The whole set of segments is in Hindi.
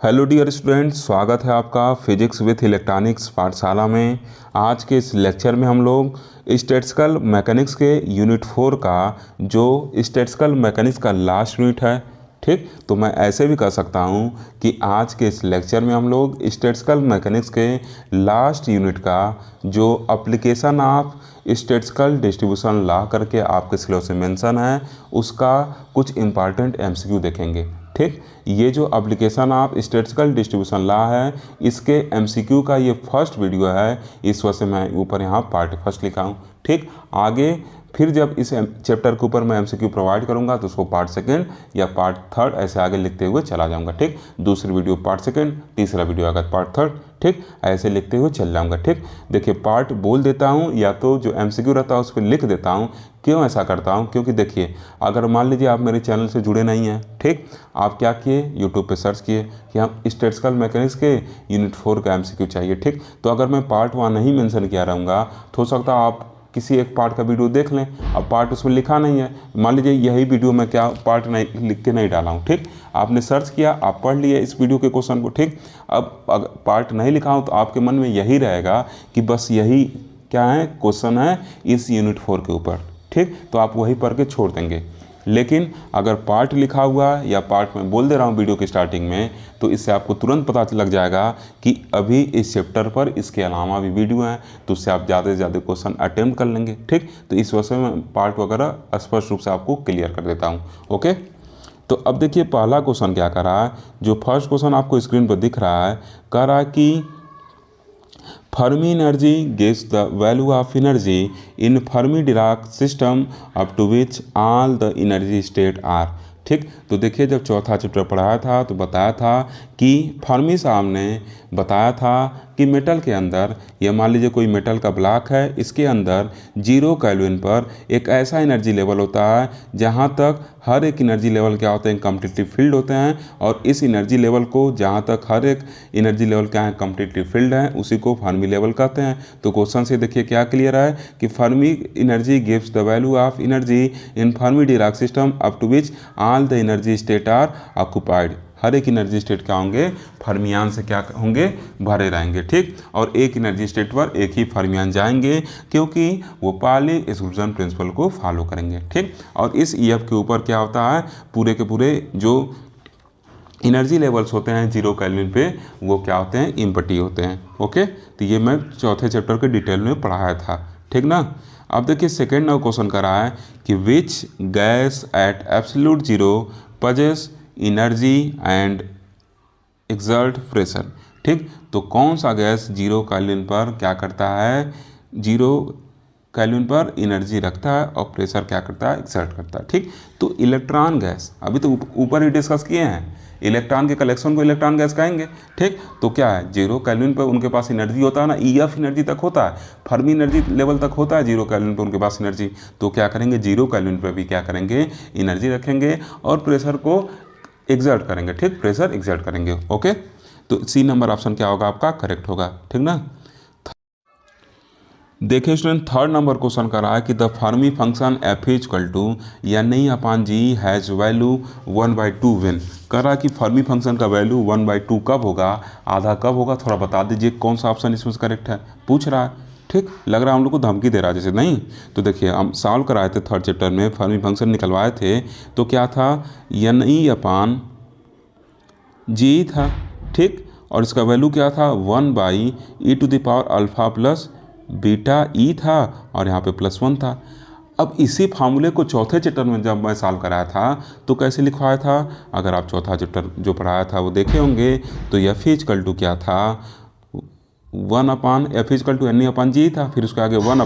हेलो डियर स्टूडेंट, स्वागत है आपका फिजिक्स विथ इलेक्ट्रॉनिक्स पाठशाला में। आज के इस लेक्चर में हम लोग स्टैटिस्टिकल मैकेनिक्स के यूनिट 4 का जो स्टैटिस्टिकल मैकेनिक्स का लास्ट यूनिट है, ठीक, तो मैं ऐसे भी कह सकता हूँ कि आज के इस लेक्चर में हम लोग स्टैटिस्टिकल मैकेनिक्स के लास्ट यूनिट का जो application of statistical distribution law करके आपके सिलेबस में मेंशन है, उसका कुछ इंपॉर्टेंट एमसीक्यू देखेंगे। ठीक, ये जो application of statistical distribution law है, इसके एमसीक्यू का ये फर्स्ट वीडियो है, इस वजह से मैं ऊपर यहाँ पार्ट फर्स्ट लिखा हूँ। ठीक, आगे फिर जब इस चैप्टर के ऊपर मैं एमसीक्यू प्रोवाइड करूँगा तो उसको पार्ट सेकंड या पार्ट थर्ड ऐसे आगे लिखते हुए चला जाऊँगा। ठीक, दूसरी वीडियो पार्ट सेकंड, तीसरा वीडियो अगर पार्ट थर्ड, ठीक, ऐसे लिखते हुए चल जाऊँगा। ठीक, देखिए पार्ट बोल देता हूँ या तो जो एमसीक्यू रहता है उस पर लिख देता हूँ। क्यों ऐसा करता हूँ? क्योंकि देखिए, अगर मान लीजिए आप मेरे चैनल से जुड़े नहीं हैं, ठीक, आप क्या किए, यूट्यूब पे सर्च किए कि हम स्टैटिस्टिकल मैकेनिक्स के यूनिट 4 का एमसीक्यू चाहिए, ठीक, तो अगर मैं पार्ट 1 नहीं मेंशन किया रहूँगा तो हो सकता है आप किसी एक पार्ट का वीडियो देख लें। अब पार्ट उसमें लिखा नहीं है, मान लीजिए यही वीडियो मैं क्या पार्ट नहीं लिख के नहीं डाला हूँ, ठीक, आपने सर्च किया, आप पढ़ लिए इस वीडियो के क्वेश्चन को, ठीक, अब अगर पार्ट नहीं लिखा हूँ तो आपके मन में यही रहेगा कि बस यही क्या है, क्वेश्चन है इस यूनिट 4 के ऊपर, ठीक, तो आप वही पढ़ के छोड़ देंगे। लेकिन अगर पार्ट लिखा हुआ या पार्ट में बोल दे रहा हूँ वीडियो की स्टार्टिंग में, तो इससे आपको तुरंत पता लग जाएगा कि अभी इस चैप्टर पर इसके अलावा भी वीडियो हैं, तो उससे आप ज़्यादा से ज़्यादा क्वेश्चन अटेम्प्ट कर लेंगे। ठीक, तो इस वजह से मैं पार्ट वगैरह स्पष्ट रूप से आपको क्लियर कर देता हूँ। ओके, तो अब देखिए पहला क्वेश्चन क्या कर रहा है। जो फर्स्ट क्वेश्चन आपको स्क्रीन पर दिख रहा है, कह रहा है कि Fermi energy gives the value of energy in Fermi-Dirac system up to which all the energy state are। ठीक, तो देखिए जब चौथा चैप्टर पढ़ाया था तो बताया था कि फर्मी साहब ने बताया था कि मेटल के अंदर, या मान लीजिए कोई मेटल का ब्लॉक है, इसके अंदर 0 केल्विन पर एक ऐसा एनर्जी लेवल होता है जहां तक हर एक एनर्जी लेवल क्या होते हैं, कम्पिटिटिव फील्ड होते हैं, और इस एनर्जी लेवल को जहां तक हर एक एनर्जी लेवल क्या है, कम्पिटिटिव फील्ड है, उसी को फर्मी लेवल कहते हैं। तो क्वेश्चन से देखिए क्या क्लियर है कि Fermi energy gives the value of energy in Fermi Dirac system up to which all the energy state are occupied. हर एक एनर्जी स्टेट क्या होंगे, फर्मियान से क्या होंगे, भरे रहेंगे। ठीक, और एक एनर्जी स्टेट पर एक ही फर्मियान जाएंगे क्योंकि वो पाली एक्सक्लूजन प्रिंसिपल को फॉलो करेंगे। ठीक, और इस ईएफ के ऊपर क्या होता है, पूरे के पूरे जो एनर्जी लेवल्स होते हैं 0 केल्विन पे, वो क्या होते हैं, इम्पटी होते हैं। ओके, तो ये मैं चौथे चैप्टर के डिटेल में पढ़ाया था। ठीक ना। अब देखिए सेकेंड नंबर क्वेश्चन कर रहा है कि which gas at absolute 0 possess energy and exert pressure. ठीक, तो कौन सा गैस 0 केल्विन पर क्या करता है, 0 केल्विन पर एनर्जी रखता है और प्रेशर क्या करता है, एक्सर्ट करता है। ठीक, तो इलेक्ट्रॉन गैस अभी तो ऊपर ही डिस्कस किए हैं, इलेक्ट्रॉन के कलेक्शन को इलेक्ट्रॉन गैस कहेंगे। ठीक, तो क्या है, 0 केल्विन पर उनके पास एनर्जी होता है ना, ईएफ एनर्जी तक होता है, फर्मी एनर्जी लेवल तक होता है 0 केल्विन पर उनके पास एनर्जी। तो क्या करेंगे, 0 केल्विन पर भी क्या करेंगे, एनर्जी रखेंगे और प्रेशर को एक्सर्ट करेंगे। ठीक, प्रेशर एक्सर्ट करेंगे। ओके, तो सी नंबर ऑप्शन क्या होगा आपका, करेक्ट होगा। ठीक ना। देखिए स्टूडेंट, थर्ड नंबर क्वेश्चन कर रहा है कि the Fermi function F is equal to NE/G has value 1/2 when. कर रहा है कि फर्मी फंक्शन का वैल्यू 1/2 कब होगा, आधा कब होगा, थोड़ा बता दीजिए कौन सा ऑप्शन इसमें करेक्ट है, पूछ रहा है। ठीक, लग रहा है हम लोग को धमकी दे रहा है जैसे, नहीं। तो देखिए हम सॉल्व कराए थे थर्ड चैप्टर में, फर्मी फंक्शन निकलवाए थे, तो क्या था, NE/G था। ठीक, और इसका वैल्यू क्या था, 1/e⁴ प्लस बीटा ई था, और यहाँ पे +1 था। अब इसी फार्मूले को चौथे चैप्टर में जब मैं सॉल्व कराया था तो कैसे लिखवाया था, अगर आप चौथा चैप्टर जो पढ़ाया था वो देखे होंगे, तो एफ इक्वल टू क्या था, 1/f इक्वल टू NE/G था, फिर उसके आगे 1/e⁴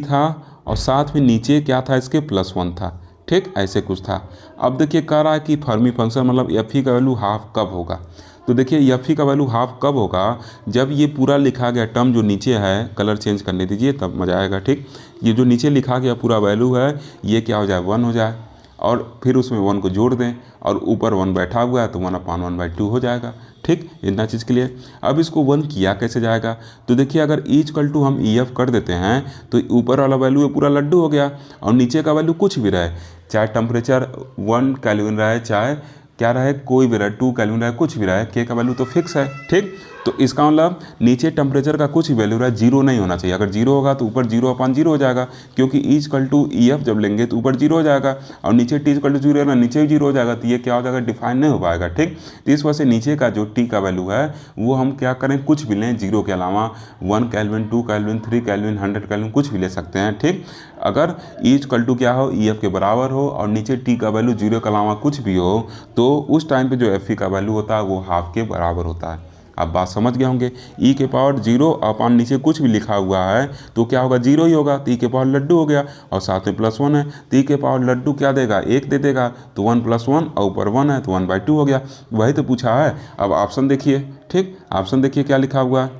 था, और साथ में नीचे क्या था, इसके +1 था। ठीक, ऐसे कुछ था। अब देखिए कह रहा है कि फर्मी फंक्शन मतलब एफ का वैल्यू हाफ कब होगा। तो देखिए एफ का वैल्यू हाफ कब होगा, जब ये पूरा लिखा गया टर्म जो नीचे है, कलर चेंज करने दीजिए तब मज़ा आएगा। ठीक, ये जो नीचे लिखा गया पूरा वैल्यू है, ये क्या हो जाए, 1 हो जाए, और फिर उसमें 1 को जोड़ दें, और ऊपर 1 बैठा हुआ है तो 1/1/2 हो जाएगा। ठीक, इतना चीज़ के लिए। अब इसको 1 किया कैसे जाएगा, तो देखिए अगर E इक्वल टू हम EF कर देते हैं तो ऊपर वाला वैल्यू पूरा लड्डू हो गया, और नीचे का वैल्यू कुछ भी रहे, चाहे टेम्परेचर 1 केल्विन रहे, चाहे क्या रहे, कोई भी रहे, 2 केल्विन रहे, कुछ भी रहे, के का वैल्यू तो फिक्स है। ठीक, तो इसका मतलब नीचे टेम्परेचर का कुछ भी वैल्यू रहा, जीरो नहीं होना चाहिए। अगर जीरो होगा तो ऊपर 0/0 हो जाएगा, क्योंकि E equal to E F जब लेंगे तो ऊपर 0 हो जाएगा, और नीचे टी इक्वल टू 0 है ना, नीचे भी 0 हो जाएगा, तो ये क्या हो जाएगा, डिफाइन नहीं हो पाएगा। ठीक, तो इस वजह से नीचे का जो टी का वैल्यू है वो हम क्या करें, कुछ भी लें, जीरो के अलावा 1 केल्विन, 2 केल्विन, 3 केल्विन, 100 केल्विन, कुछ भी ले सकते हैं। ठीक, अगर ई इक्वल टू क्या हो, ई एफ के बराबर हो, और नीचे टी का वैल्यू 0 के अलावा कुछ भी हो, तो उस टाइम पे जो एफ ई का वैल्यू होता है वो हाफ के बराबर होता है। आप बात समझ गए होंगे। ई के पावर 0 अपन नीचे कुछ भी लिखा हुआ है तो क्या होगा, 0 ही होगा, तो ई के पावर लड्डू हो गया, और साथ में +1 है, तो ई के पावर लड्डू क्या देगा, 1 दे देगा, तो 1 + 1, और ऊपर 1 है तो 1/2 हो गया। वही तो पूछा है। अब ऑप्शन देखिए। ठीक, ऑप्शन देखिए क्या लिखा हुआ है।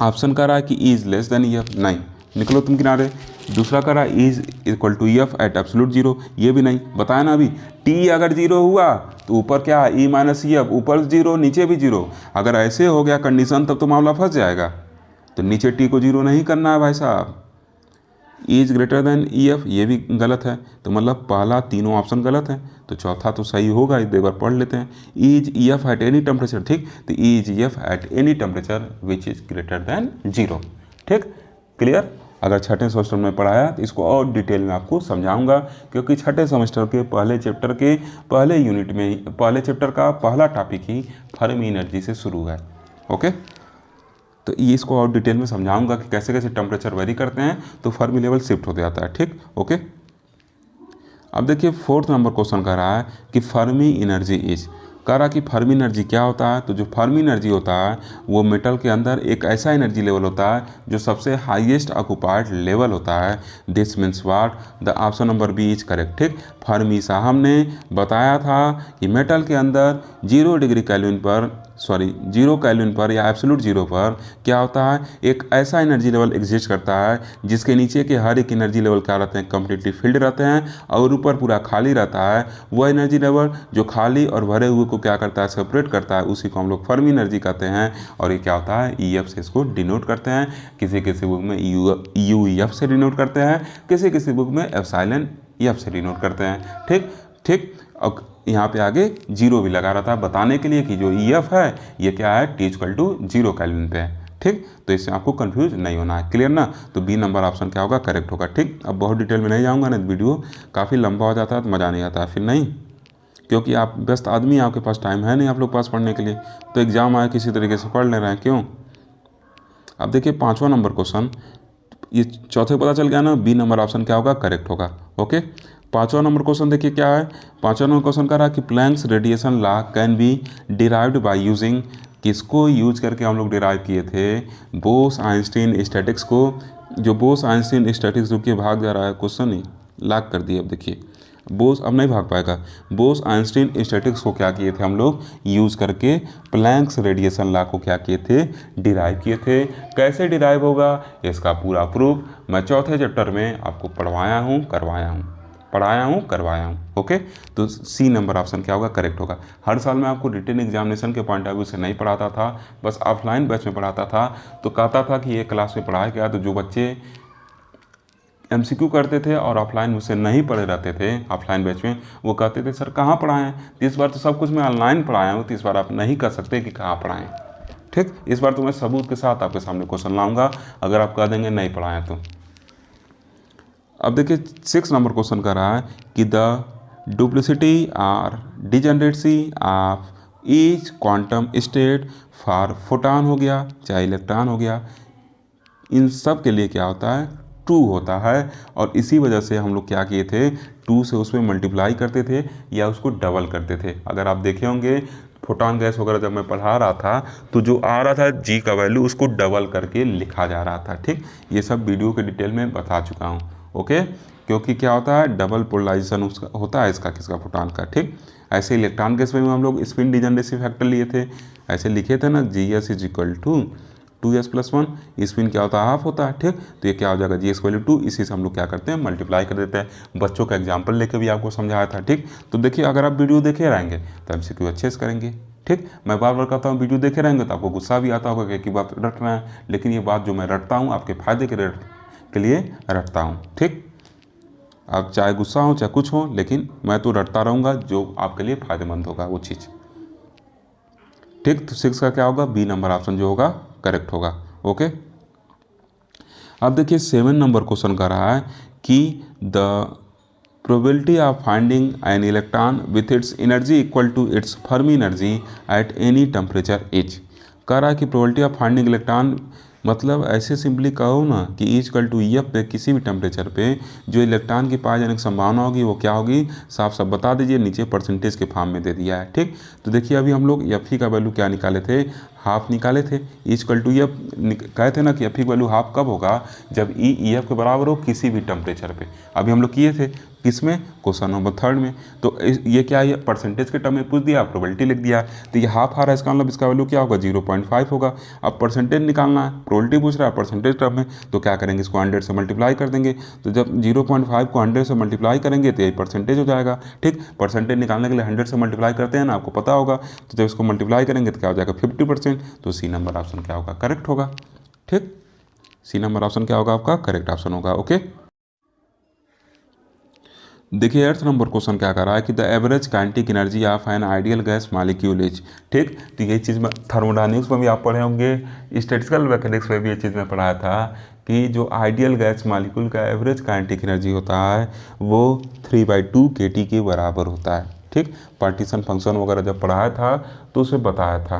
ऑप्शन कह रहा है कि E is less than E F, नहीं, निकलो तुम किनारे। दूसरा कह रहा है is equal to E F at absolute 0, ये भी नहीं। बताया ना अभी, टी अगर 0 हुआ तो ऊपर क्या है, ई माइनस ई एफ, ऊपर 0 नीचे भी 0। अगर ऐसे हो गया कंडीशन तब तो मामला फंस जाएगा, तो नीचे टी को 0 नहीं करना है भाई साहब। E is greater than E F, ये भी गलत है, तो मतलब पहला तीनों ऑप्शन गलत है, तो चौथा तो सही होगा। एक बार पढ़ लेते हैं, E is E F eight any temperature. ठीक, तो E is E F eight any temperature which is greater than 0। ठीक, क्लियर। अगर छठे सेमेस्टर में पढ़ाया तो इसको और डिटेल में आपको समझाऊंगा, क्योंकि छठे सेमेस्टर के पहले चैप्टर के पहले यूनिट में ही, पहले चैप्टर का पहला टॉपिक ही फर्मी एनर्जी से शुरू है। ओके, तो ये इसको और डिटेल में समझाऊंगा कि कैसे कैसे टेम्परेचर वेरी करते हैं तो फर्मी लेवल शिफ्ट हो जाता है। ठीक, ओके। अब देखिए 4th नंबर क्वेश्चन कह रहा है कि फर्मी एनर्जी इज, कह रहा कि फर्मी एनर्जी क्या होता है। तो जो फर्मी एनर्जी होता है वो मेटल के अंदर एक ऐसा एनर्जी लेवल होता है जो सबसे हाईएस्ट ऑक्युपाइड लेवल होता है। This means what, the option number B is correct. ठीक, फर्मी साहब ने बताया था कि मेटल के अंदर 0 डिग्री केल्विन पर, 0 केल्विन पर या एब्सोल्यूट 0 पर क्या होता है, एक ऐसा एनर्जी लेवल एग्जिस्ट करता है जिसके नीचे के हर एक एनर्जी लेवल क्या रहते हैं, कंप्लीटली फिल्ड रहते हैं, और ऊपर पूरा खाली रहता है। वो एनर्जी लेवल जो खाली और भरे हुए को क्या करता है, सेपरेट करता है, उसी को हम लोग फर्मी एनर्जी कहते हैं। और ये क्या होता है, ई एफ से इसको डिनोट करते हैं। किसी किसी बुक में यू ई एफ से डिनोट करते हैं, किसी किसी बुक में एप्सिलॉन एफ से डिनोट करते हैं। ठीक ठीक, और यहाँ पे आगे 0 भी लगा रहा था बताने के लिए कि जो ई एफ है ये क्या है, टी इक्वल टू 0 केल्विन पे है। ठीक, तो इससे आपको कंफ्यूज नहीं होना है। क्लियर ना, तो बी नंबर ऑप्शन क्या होगा, करेक्ट होगा। ठीक, अब बहुत डिटेल में नहीं जाऊँगा, ना वीडियो काफ़ी लंबा हो जाता है तो मज़ा नहीं आता है फिर, नहीं, क्योंकि आप व्यस्त आदमी, आपके पास टाइम है नहीं आप लोग पास पढ़ने के लिए, तो एग्ज़ाम आए किसी तरीके से पढ़ ले रहे हैं, क्यों। अब देखिए 5वां नंबर क्वेश्चन, ये चौथे पता चल गया ना, बी नंबर ऑप्शन क्या होगा, करेक्ट होगा। ओके, 5वां नंबर क्वेश्चन देखिए क्या है। 5वां नंबर क्वेश्चन कह रहा है कि Planck's radiation law can be derived by using, किसको यूज करके हम लोग डिराइव किए थे, बोस आइंस्टीन स्टैटिक्स को। जो बोस आइंस्टीन स्टैटिक्स जो कि भाग जा रहा है क्वेश्चन ही लॉक कर दिए। अब देखिए बोस अब नहीं भाग पाएगा। बोस आइंस्टीन स्टैटिक्स को क्या किए थे हम लोग, यूज़ करके प्लैंक्स रेडिएशन लॉ को क्या किए थे, डिराइव किए थे। कैसे डिराइव होगा इसका पूरा प्रूफ मैं चौथे चैप्टर में आपको पढ़वाया हूँ, करवाया हूँ। ओके, तो सी नंबर ऑप्शन क्या होगा, करेक्ट होगा। हर साल मैं आपको रिटन एग्जामिनेशन के पॉइंट ऑफ व्यू से नहीं पढ़ाता था, बस ऑफलाइन बैच में पढ़ाता था। तो कहता था कि ये क्लास में पढ़ाया गया, तो जो बच्चे MCQ करते थे और ऑफलाइन मुझसे नहीं पढ़े रहते थे ऑफलाइन बैच में, वो कहते थे सर कहाँ पढ़ाएं, तो इस बार तो सब कुछ मैं ऑनलाइन पढ़ाया हूँ, तो इस बार आप नहीं कह सकते कि कहाँ पढ़ाएं। ठीक, इस बार तो मैं सबूत के साथ आपके सामने क्वेश्चन लाऊंगा, अगर आप कह देंगे नहीं पढ़ाएं तो। अब देखिए 6 नंबर क्वेश्चन कर रहा है कि द डुप्लिसिटी और degeneracy of each quantum state for photon हो गया चाहे इलेक्ट्रॉन हो गया, इन सब के लिए क्या होता है, 2 होता है। और इसी वजह से हम लोग क्या किए थे, 2 से उसमें मल्टीप्लाई करते थे या उसको डबल करते थे। अगर आप देखे होंगे फोटॉन गैस वगैरह जब मैं पढ़ा रहा था तो जो आ रहा था जी का वैल्यू उसको डबल करके लिखा जा रहा था। ठीक, ये सब वीडियो के डिटेल में बता चुका हूँ। ओके, क्योंकि क्या होता है, डबल पोलराइजेशन उसका होता है, इसका किसका, फोटॉन का। ठीक, ऐसे इलेक्ट्रॉन गैस में हम लोग स्पिन डिजेनरेसी फैक्टर लिए थे, ऐसे लिखे थे ना, GS is equal to 2s+1, spin क्या होता है, हाफ होता है। ठीक, तो ये क्या हो जाएगा, GS वैल्यू 2, इसी से हम लोग क्या करते हैं, मल्टीप्लाई कर देते हैं। बच्चों का एग्जाम्पल लेके भी आपको समझाया था। ठीक, तो देखिए अगर आप वीडियो देखे रहेंगे तो MCQ अच्छे से करेंगे। ठीक, मैं बार बार कहता हूँ वीडियो देखे रहेंगे तो आपको गुस्सा भी आता होगा कि बात रट रहे हैं, लेकिन ये बात जो मैं रटता हूँ आपके फायदे के लिए रटता हूँ। ठीक, आप चाहे गुस्सा हो चाहे कुछ हो, लेकिन मैं तो रटता रहूँगा जो आपके लिए फ़ायदेमंद होगा वो चीज़। ठीक, तो 6 का क्या होगा, बी नंबर ऑप्शन जो होगा करेक्ट होगा। ओके, अब देखिए 7 नंबर क्वेश्चन कर रहा है कि the probability of finding an electron with its energy equal to its Fermi energy at any temperature h। कह रहा है कि probability of finding electron, मतलब ऐसे सिंपली कहो ना कि इक्वल टू एफ पे किसी भी टेम्परेचर पे जो इलेक्ट्रॉन की पाए जाने की संभावना होगी वो क्या होगी, साफ साफ बता दीजिए, नीचे परसेंटेज के फॉर्म में दे दिया है। ठीक, तो देखिए अभी हम लोग एफ का वैल्यू क्या निकाले थे, हाफ निकाले थे। इक्वल टू एफ कहे थे ना कि एफ की वैल्यू हाफ कब होगा, जब ई एफ के बराबर हो किसी भी टेम्परेचर पे। अभी हम लोग किए थे किसमें, क्वेश्चन नंबर 3 में। तो ये क्या है, परसेंटेज के टर्म में पूछ दिया, प्रोबेबिलिटी लिख दिया, तो ये हाफ आ रहा है, इसका मतलब इसका वैल्यू क्या होगा, 0.5 होगा। अब परसेंटेज निकालना है, प्रोबेबिलिटी पूछ रहा है परसेंटेज टर्म में, तो क्या करेंगे, इसको 100 से मल्टीप्लाई कर देंगे। तो जब 0.5 को 100 से मल्टीप्लाई करेंगे तो ये परसेंटेज हो जाएगा। ठीक, परसेंटेज निकालने के लिए 100 से मल्टीप्लाई करते हैं ना, आपको पता होगा। तो जब इसको मल्टीप्लाई करेंगे तो क्या हो जाएगा, 50%। तो सी नंबर ऑप्शन क्या होगा, करेक्ट होगा। ठीक, सी नंबर ऑप्शन क्या होगा आपका, करेक्ट ऑप्शन होगा। ओके, देखिए 8th नंबर क्वेश्चन क्या कर रहा है कि the average kinetic energy of an ideal gas molecule is. ठीक, तो ये चीज़ में थर्मोडायनेमिक्स में भी आप पढ़े होंगे, स्टैटिस्टिकल मैकेनिक्स में भी ये चीज़ में पढ़ाया था कि जो आइडियल गैस मॉलिक्यूल का एवरेज काइनेटिक एनर्जी होता है वो 3/2 kT के बराबर होता है। ठीक, पार्टीशन फंक्शन वगैरह जब पढ़ाया था तो उसे बताया था,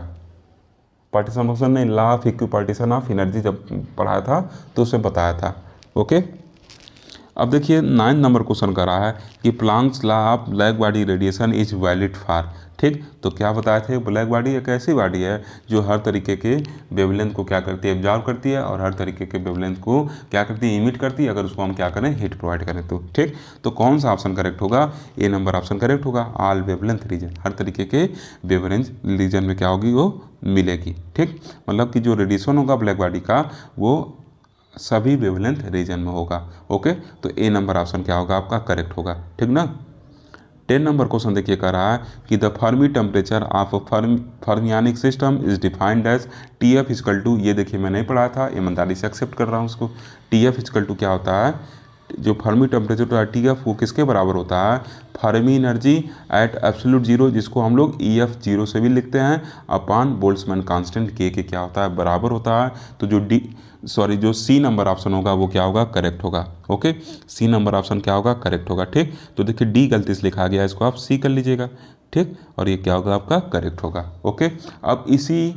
पार्टीशन फंक्शन नहीं, law of equipartition of energy जब पढ़ाया था तो उसे बताया था। ओके, अब देखिए 9 नंबर क्वेश्चन कर रहा है कि Planck's law of black body radiation is valid for. ठीक, तो क्या बताए थे, ब्लैक बॉडी एक ऐसी बॉडी है जो हर तरीके के वेवलेंथ को क्या करती है, एब्जॉर्व करती है, और हर तरीके के वेवलेंथ को क्या करती है, इमिट करती है, अगर उसको हम क्या करें, हीट प्रोवाइड करें तो। ठीक, तो कौन सा ऑप्शन करेक्ट होगा, ए नंबर ऑप्शन करेक्ट होगा, ऑल वेवलेंथ रीजन, हर तरीके के वेवलेंथ रीजन में क्या होगी, वो मिलेगी। ठीक, मतलब कि जो रेडिएशन होगा ब्लैक बॉडी का वो सभी वेवलेंथ रीजन में होगा। ओके, तो ए नंबर ऑप्शन क्या होगा आपका, करेक्ट होगा। ठीक ना। 10 नंबर क्वेश्चन देखिए कर रहा है कि the Fermi temperature of fermionic system is defined as T F equal to, ये देखिए मैं नहीं पढ़ा था, ईमानदारी से एक्सेप्ट कर रहा हूँ उसको। टी एफ इक्वल टू क्या होता है, जो फर्मी टेम्परेचर होता है टी एफ वो किसके बराबर होता है, Fermi energy at absolute zero, जिसको हम लोग ई एफ जीरो से भी लिखते हैं, अपान बोल्ट्जमैन कांस्टेंट के क्या होता है, बराबर होता है। तो जो सी नंबर ऑप्शन होगा वो क्या होगा, करेक्ट होगा। ओके, सी नंबर ऑप्शन क्या होगा, करेक्ट होगा। ठीक, तो देखिए डी गलती से लिखा गया है, इसको आप सी कर लीजिएगा। ठीक, और ये क्या होगा आपका, करेक्ट होगा। ओके, अब इसी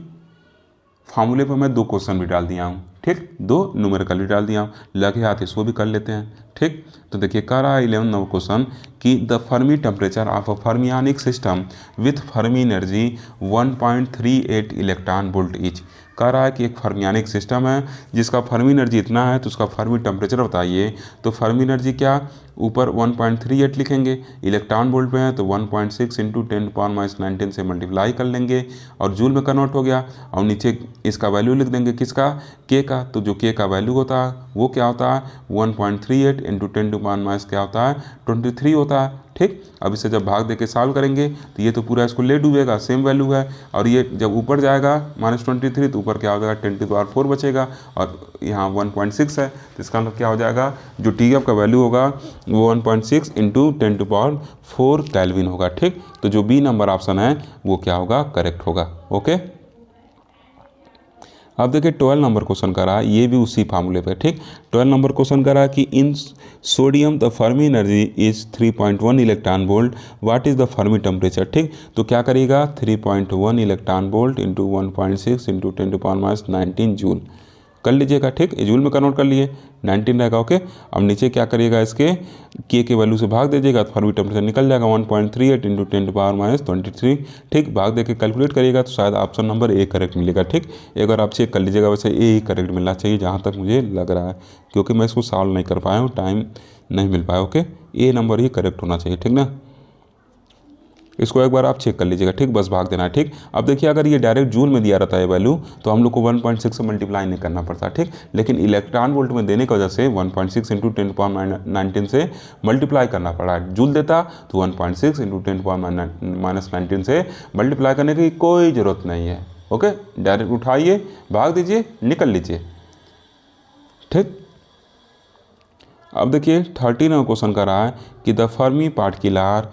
फार्मूले पर मैं 2 क्वेश्चन भी डाल दिया हूँ। ठीक, 2 न्यूमेरिकल भी डाल दिया हूँ, लगे हाथ इसको भी कर लेते हैं। ठीक, तो देखिए कह रहा है 11 नंबर क्वेश्चन कि the Fermi temperature of a fermionic system with Fermi energy 1.38 electron volt each. कह रहा है कि एक फर्मियानिक सिस्टम है जिसका फर्मी एनर्जी इतना है, तो उसका फर्मी टेम्परेचर बताइए। तो फर्मी एनर्जी क्या, ऊपर 1.38 लिखेंगे, इलेक्ट्रॉन वोल्ट में है तो 1.6 इंटू 10⁻19 से मल्टीप्लाई कर लेंगे और जूल में कन्वर्ट हो गया, और नीचे इसका वैल्यू लिख देंगे, किसका, के का। तो जो के का वैल्यू होता है वो क्या होता है, 1.38 इंटू 10⁻⁻ क्या होता है, 23 होता है। ठीक, अब इसे जब भाग दे के सॉल्व करेंगे तो ये तो पूरा इसको ले डूबेगा, सेम वैल्यू है, और ये जब ऊपर जाएगा -23 तो ऊपर क्या हो जाएगा, 10⁴ बचेगा, और यहाँ 1.6 है, तो इसका मतलब क्या हो जाएगा, जो टी एफ का वैल्यू होगा वो 1.6 इंटू 10⁴ केल्विन होगा। ठीक, तो जो बी नंबर ऑप्शन है वो क्या होगा, करेक्ट होगा। ओके, अब देखिए 12 नंबर क्वेश्चन करा है, ये भी उसी फार्मूले पे। ठीक, 12 नंबर क्वेश्चन करा कि इन sodium the Fermi energy is 3.1 electron volt, what is the Fermi temperature. ठीक, तो क्या करिएगा, 3.1 electron volt into 1.6 into 10⁻19 joule कर लीजिएगा। ठीक, जूल में कन्वर्ट कर लिए, 19 रहेगा। ओके, अब नीचे क्या करिएगा, इसके के वैल्यू से भाग दीजिएगा तो फर्मी टेम्परेचर निकल जाएगा, 1.38 इंटू 10⁻23। ठीक, भाग देके कैलकुलेट करिएगा तो शायद ऑप्शन नंबर ए करेक्ट मिलेगा। ठीक, एक बार आप चेक कर लीजिएगा, वैसे ए ही करेक्ट मिलना चाहिए जहाँ तक मुझे लग रहा है, क्योंकि मैं इसको सॉल्व नहीं कर पाया हूँ, टाइम नहीं मिल पाया। ओके, ए नंबर ही करेक्ट होना चाहिए। ठीक ना, इसको एक बार आप चेक कर लीजिएगा। ठीक, बस भाग देना है। ठीक, अब देखिए अगर ये डायरेक्ट जूल में दिया रहता है वैल्यू तो हम लोग को 1.6 से मल्टीप्लाई नहीं करना पड़ता। ठीक, लेकिन इलेक्ट्रॉन वोल्ट में देने की वजह से 1.6 इंटू 10⁻19 से मल्टीप्लाई करना पड़ा है। जूल देता तो 1.6 इंटू 10⁻19 से मल्टीप्लाई करने की कोई ज़रूरत नहीं है। ओके, डायरेक्ट उठाइए, भाग दीजिए, निकल लीजिए। ठीक, अब देखिए 13वां क्वेश्चन कर रहा है कि the Fermi particular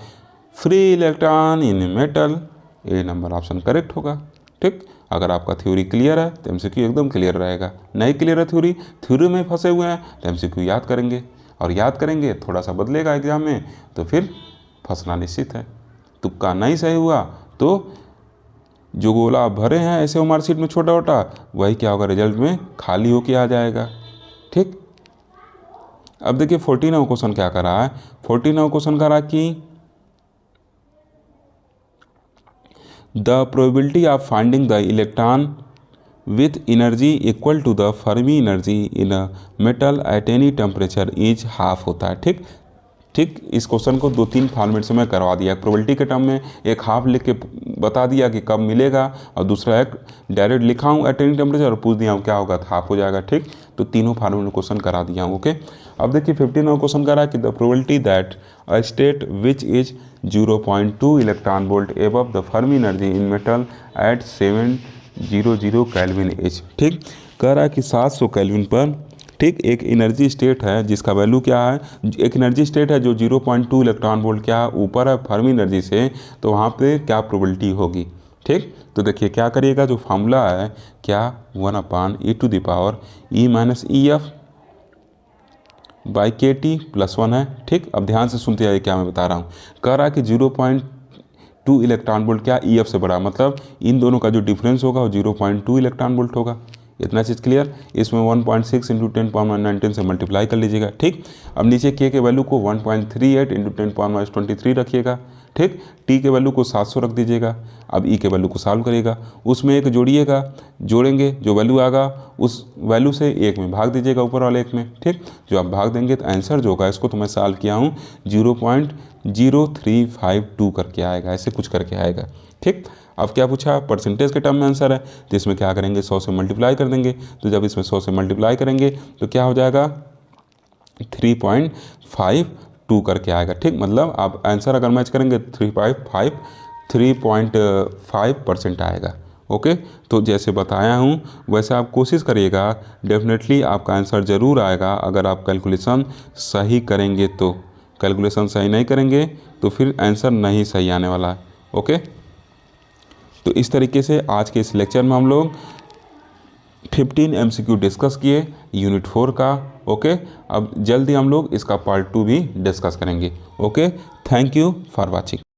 free electron in metal, A number option correct होगा। ठीक, अगर आपका थ्योरी क्लियर है तो एमसीक्यू एकदम क्लियर रहेगा, नहीं क्लियर है थ्योरी में फंसे हुए हैं तो एमसीक्यू याद करेंगे, और याद करेंगे थोड़ा सा बदलेगा एग्जाम में तो फिर फंसना निश्चित है। तुक्का नहीं सही हुआ तो जो गोला आप भरे हैं ऐसे मार्कशीट में छोटा छोटा, वही क्या होगा रिजल्ट में खाली होके आ जाएगा। ठीक, अब देखिए 14वां क्वेश्चन क्या कर रहा है। 14वां क्वेश्चन कर रहा है कि the probability of finding the electron with energy equal to the Fermi energy in a metal at any temperature is half होता है। ठीक, इस क्वेश्चन को 2-3 फॉर्मेट से मैं करवा दिया। प्रोबेबिलिटी के टर्म में एक हाफ लिख के बता दिया कि कब मिलेगा, और दूसरा एक डायरेक्ट लिखा हूँ एट एनी टेम्परेचर और पूछ दिया हूँ क्या होगा, हाफ हो जाएगा। ठीक, तो तीनों फॉर्मेट में क्वेश्चन करा दिया हूँ। ओके, अब देखिए 15वां क्वेश्चन करा कि the probability that a state which is 0.2 electron volt above the Fermi energy in metal at 700 kelvin H. ठीक, कह रहा है कि 700 केल्विन पर ठीक एक एनर्जी स्टेट है जिसका वैल्यू क्या है, एक एनर्जी स्टेट है जो 0.2 इलेक्ट्रॉन वोल्ट क्या ऊपर है फर्मी एनर्जी से, तो वहाँ पे क्या प्रोबेबिलिटी होगी। ठीक, तो देखिए क्या करिएगा, जो फार्मूला है क्या 1/e⁻⁸ बाई KT + 1 है। ठीक, अब ध्यान से सुनते आइए क्या मैं बता रहा हूँ। कह रहा है कि 0.2 इलेक्ट्रॉन वोल्ट क्या EF से बड़ा, मतलब इन दोनों का जो डिफरेंस होगा वो 0.2 इलेक्ट्रॉन वोल्ट होगा। इतना चीज़ क्लियर। इसमें 1.6 × 10⁻19 से मल्टीप्लाई कर लीजिएगा। ठीक, अब नीचे K के वैल्यू को 1.38 × 10⁻23 रखिएगा। ठीक, T के वैल्यू को 700 रख दीजिएगा। अब E के वैल्यू को सॉल्व करिएगा, उसमें एक जोड़िएगा, जोड़ेंगे जो वैल्यू आएगा उस वैल्यू से 1 में भाग दीजिएगा ऊपर वाले 1 में। ठीक, जो आप भाग देंगे तो आंसर जो होगा, इसको तो मैं सॉल्व किया हूँ 0.0352 करके आएगा, ऐसे कुछ करके आएगा। ठीक, अब क्या पूछा, परसेंटेज के टर्म में आंसर है, तो इसमें क्या करेंगे 100 से मल्टीप्लाई कर देंगे। तो जब इसमें 100 से मल्टीप्लाई करेंगे तो क्या हो जाएगा 3.52 करके आएगा। ठीक, मतलब आप आंसर अगर मैच करेंगे 3.5% आएगा। ओके, तो जैसे बताया हूँ वैसे आप कोशिश करिएगा, डेफिनेटली आपका आंसर ज़रूर आएगा अगर आप कैलकुलेशन सही करेंगे तो। कैलकुलेशन सही नहीं करेंगे तो फिर आंसर नहीं सही आने वाला है। ओके, तो इस तरीके से आज के इस लेक्चर में हम लोग 15 MCQ डिस्कस किए यूनिट 4 का। ओके, अब जल्दी हम लोग इसका पार्ट 2 भी डिस्कस करेंगे। Okay, thank you for watching.